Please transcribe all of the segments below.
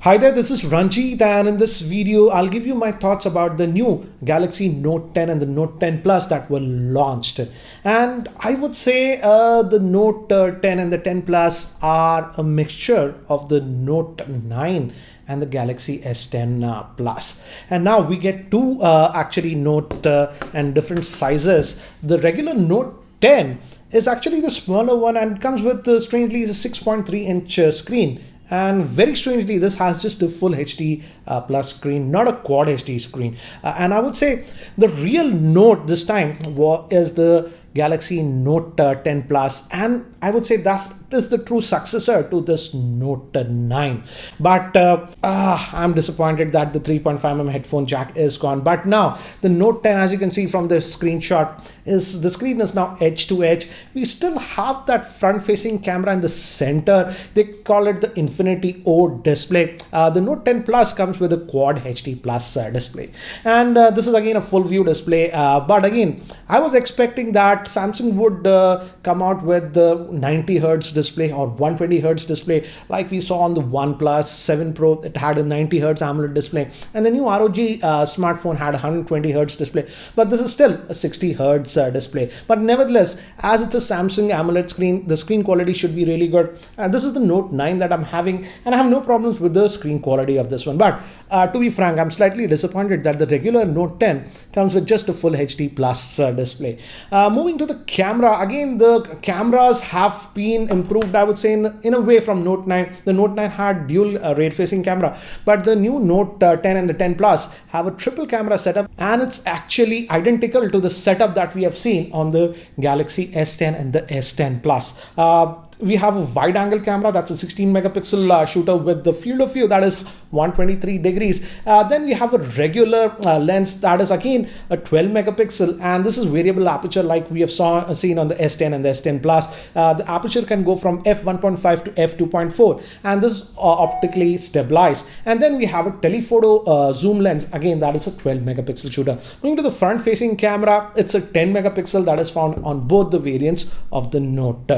Hi there, this is Ranjit, and in this video I'll give you my thoughts about the new Galaxy Note 10 and the Note 10 Plus that were launched. And I would say the Note 10 and the 10 Plus are a mixture of the Note 9 and the Galaxy S10 Plus. And now we get two actually Note and different sizes. The regular Note 10 is actually the smaller one and comes with strangely is a 6.3-inch screen. And very strangely, this has just a full HD plus screen, not a quad HD screen. And I would say the real Note this time is the Galaxy Note 10 Plus, and I would say that is the true successor to this Note 9. But I'm disappointed that the 3.5mm headphone jack is gone. But now the Note 10, as you can see from the screenshot, is the screen is now edge to edge. We still have that front-facing camera in the center. They call it the Infinity O display. The Note 10 Plus comes with a Quad HD Plus display, and this is again a full view display. But again, I was expecting that Samsung would come out with the 90 Hz display or 120 Hz display like we saw on the OnePlus 7 Pro. It had a 90 Hz AMOLED display, and the new ROG smartphone had a 120 Hz display, but this is still a 60 Hz display. But nevertheless, as it's a Samsung AMOLED screen, the screen quality should be really good. This is the Note 9 that I'm having, and I have no problems with the screen quality of this one. But to be frank, I'm slightly disappointed that the regular Note 10 comes with just a full HD plus display. Moving to the camera, again the cameras have been improved, I would say, in a way from Note 9. The Note 9 had dual rear facing camera, but the new Note 10 and the 10 Plus have a triple camera setup, and it's actually identical to the setup that we have seen on the Galaxy S10 and the S10 Plus. We have a wide angle camera that's a 16 megapixel shooter with the field of view that is 123 degrees. Then we have a regular lens that is again a 12 megapixel, and this is variable aperture like we have seen on the S10 and the S10 Plus. The aperture can go from f1.5 to f2.4, and this is optically stabilized. And then we have a telephoto zoom lens, again that is a 12 megapixel shooter. Moving to the front facing camera, it's a 10 megapixel that is found on both the variants of the Note.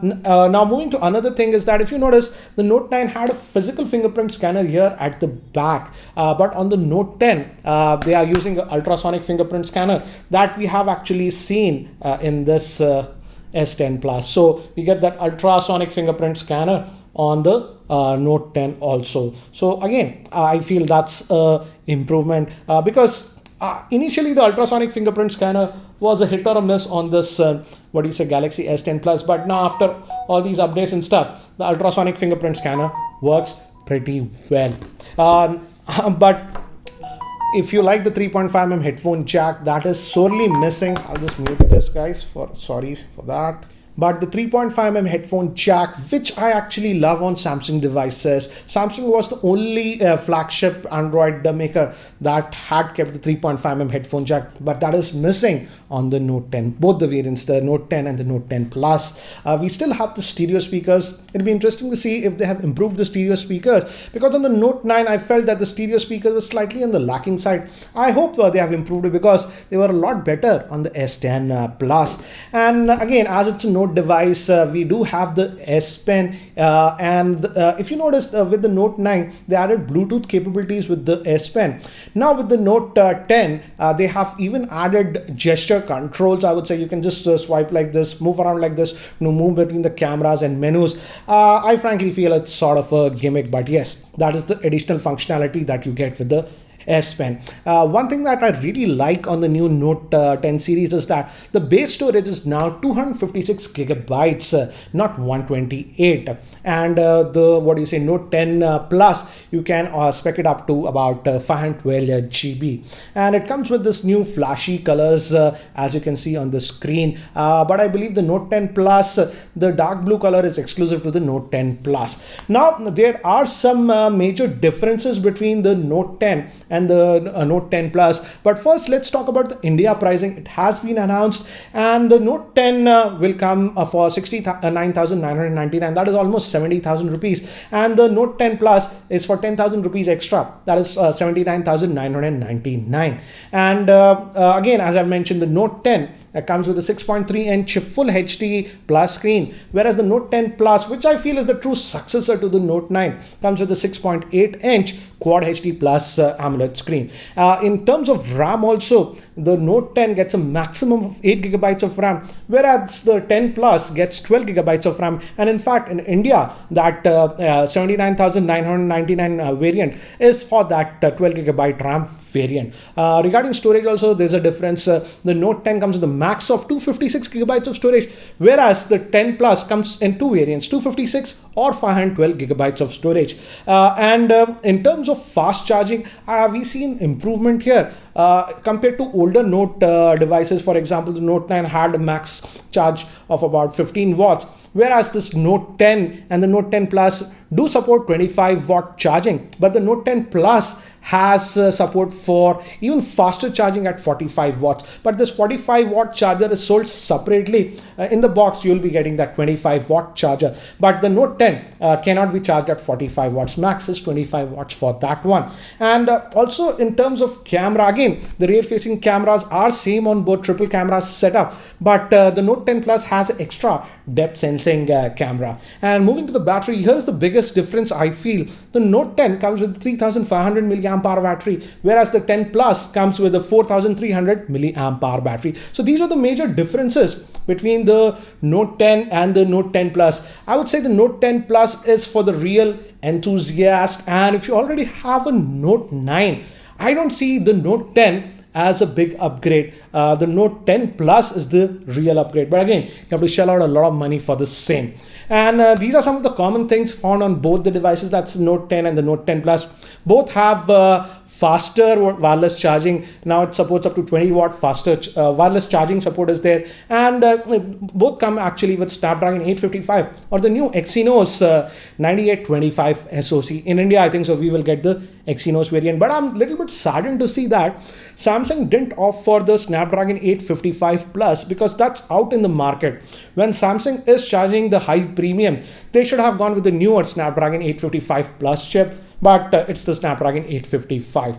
Now moving to another thing is that if you notice, the Note 9 had a physical fingerprint scanner here at the back, but on the Note 10 they are using an ultrasonic fingerprint scanner that we have actually seen in this S10 Plus. So we get that ultrasonic fingerprint scanner on the Note 10 also. So again, I feel that's a improvement because initially the ultrasonic fingerprint scanner was a hit or a miss on this Galaxy S10 Plus, but now after all these updates and stuff, the ultrasonic fingerprint scanner works pretty well. But if you like the 3.5mm headphone jack, that is sorely missing. I'll just mute this, guys, sorry for that. But the 3.5mm headphone jack, which I actually love on Samsung devices. Samsung was the only flagship Android maker that had kept the 3.5mm headphone jack, but that is missing on the Note 10, both the variants, the Note 10 and the Note 10 Plus. We still have the stereo speakers. It'll be interesting to see if they have improved the stereo speakers, because on the Note 9, I felt that the stereo speakers were slightly on the lacking side. I hope they have improved it because they were a lot better on the S10 Plus. And again, as it's a Note device, we do have the S Pen, and if you notice with the Note 9 they added Bluetooth capabilities with the S Pen. Now with the Note 10 they have even added gesture controls. I would say you can just swipe like this, move around like this, move between the cameras and menus. I frankly feel it's sort of a gimmick, but yes, that is the additional functionality that you get with the S Pen. One thing that I really like on the new Note 10 series is that the base storage is now 256 gigabytes, not 128. And the Note 10 Plus, you can spec it up to about 512 GB. And it comes with this new flashy colors, as you can see on the screen. But I believe the Note 10 Plus, the dark blue color is exclusive to the Note 10 Plus. Now, there are some major differences between the Note 10 and the Note 10 Plus. But first, let's talk about the India pricing. It has been announced, and the Note 10 will come for 69,999. That is almost 70,000 rupees. And the Note 10 Plus is for 10,000 rupees extra. That is 79,999. And again, as I've mentioned, the Note 10 comes with a 6.3-inch full HD plus screen, whereas the Note 10 Plus, which I feel is the true successor to the Note 9, comes with a 6.8-inch Quad HD Plus AMOLED screen. In terms of RAM also, the Note 10 gets a maximum of 8 gigabytes of RAM, whereas the 10 Plus gets 12 gigabytes of RAM. And in fact, in India, that 79,999 variant is for that 12 gigabyte RAM variant. Regarding storage also, there's a difference. The Note 10 comes with a max of 256 gigabytes of storage, whereas the 10 Plus comes in two variants, 256 or 512 gigabytes of storage. In terms of fast charging, we've seen improvement here compared to older Note devices. For example, the Note 9 had a max charge of about 15 watts, whereas this Note 10 and the Note 10 Plus do support 25 watt charging, but the Note 10 Plus has support for even faster charging at 45 watts. But this 45 watt charger is sold separately. In the box, you'll be getting that 25 watt charger. But the Note 10 cannot be charged at 45 watts. Max is 25 watts for that one. And also in terms of camera, again, the rear facing cameras are same on both triple camera setup. But the Note 10 Plus has an extra depth sensing camera. And moving to the battery, here's the biggest difference I feel. The Note 10 comes with 3500 milliamp hour battery, whereas the 10 Plus comes with a 4300 milliamp hour battery. So these are the major differences between the Note 10 and the Note 10 Plus. I would say the Note 10 Plus is for the real enthusiast, and if you already have a Note 9, I don't see the Note 10 as a big upgrade. The Note 10 Plus is the real upgrade, but again, you have to shell out a lot of money for the same. And these are some of the common things found on both the devices, that's Note 10 and the Note 10 Plus. Both have faster wireless charging. Now it supports up to 20 watt faster wireless charging support is there, and both come actually with Snapdragon 855 or the new Exynos 9825 SoC. In India, I think so we will get the Exynos variant, but I'm a little bit saddened to see that Samsung didn't offer the Snapdragon 855 Plus, because that's out in the market. When Samsung is charging the high premium, they should have gone with the newer Snapdragon 855 Plus chip, but it's the Snapdragon 855.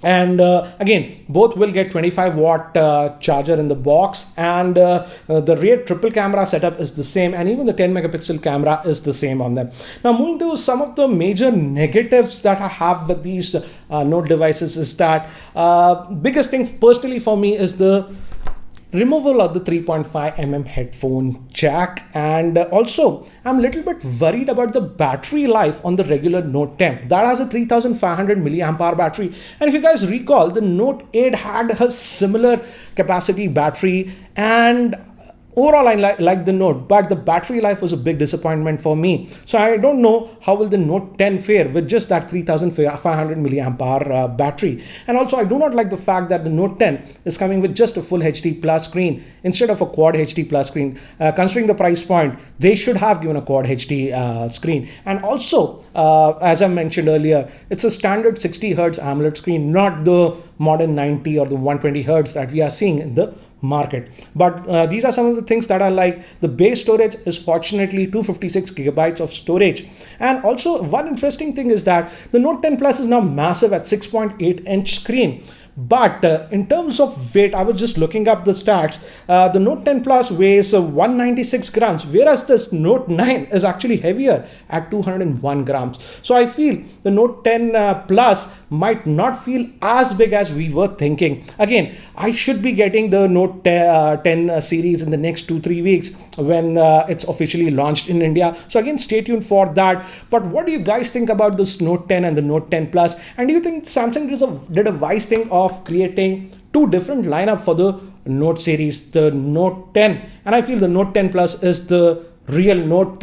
And again, both will get 25 watt charger in the box, and the rear triple camera setup is the same, and even the 10 megapixel camera is the same on them. Now moving to some of the major negatives that I have with these Note devices is that biggest thing personally for me is the removal of the 3.5mm headphone jack, and also I'm a little bit worried about the battery life on the regular Note 10. That has a 3500 milliamp hour battery, and if you guys recall, the Note 8 had a similar capacity battery, and overall I like the Note, but the battery life was a big disappointment for me. So I don't know how will the Note 10 fare with just that 3500 milliamp hour battery. And also I do not like the fact that the Note 10 is coming with just a full HD plus screen instead of a quad HD plus screen. Considering the price point, they should have given a quad HD screen. And also, as I mentioned earlier, it's a standard 60 Hz AMOLED screen, not the modern 90 or the 120 Hz that we are seeing in the market. But these are some of the things that I like. The base storage is fortunately 256 gigabytes of storage. And also one interesting thing is that the Note 10 Plus is now massive at 6.8-inch screen. But in terms of weight, I was just looking up the stats. The Note 10 Plus weighs 196 grams, whereas this Note 9 is actually heavier at 201 grams. So I feel the Note 10 Plus might not feel as big as we were thinking. Again, I should be getting the Note 10 series in the next 2-3 weeks when it's officially launched in India. So again, stay tuned for that. But what do you guys think about this Note 10 and the Note 10 Plus? And do you think Samsung did a wise thing of creating two different lineup for the Note series, the Note 10, and I feel the Note 10 Plus is the real Note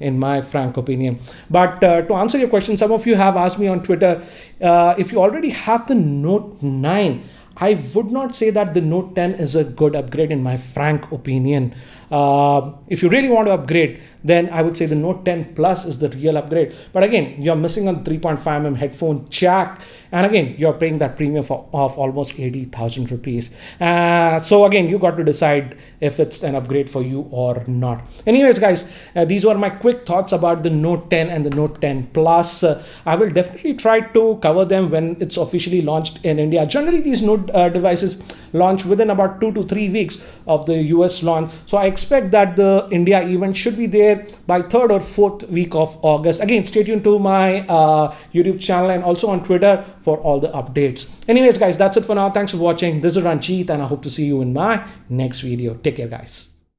in my frank opinion. But to answer your question, some of you have asked me on Twitter, if you already have the Note 9, I would not say that the Note 10 is a good upgrade in my frank opinion. If you really want to upgrade, then I would say the Note 10 Plus is the real upgrade. But again, you're missing on 3.5mm headphone jack, and again, you're paying that premium of almost 80,000 rupees. So again, you got to decide if it's an upgrade for you or not. Anyways, guys, these were my quick thoughts about the Note 10 and the Note 10 Plus. I will definitely try to cover them when it's officially launched in India. Generally, these Note devices launch within about 2 to 3 weeks of the US launch. So I expect that the India event should be there by 3rd or 4th week of August. Again, stay tuned to my YouTube channel and also on Twitter for all the updates. Anyways, guys, that's it for now. Thanks for watching. This is Ranjit, and I hope to see you in my next video. Take care, guys.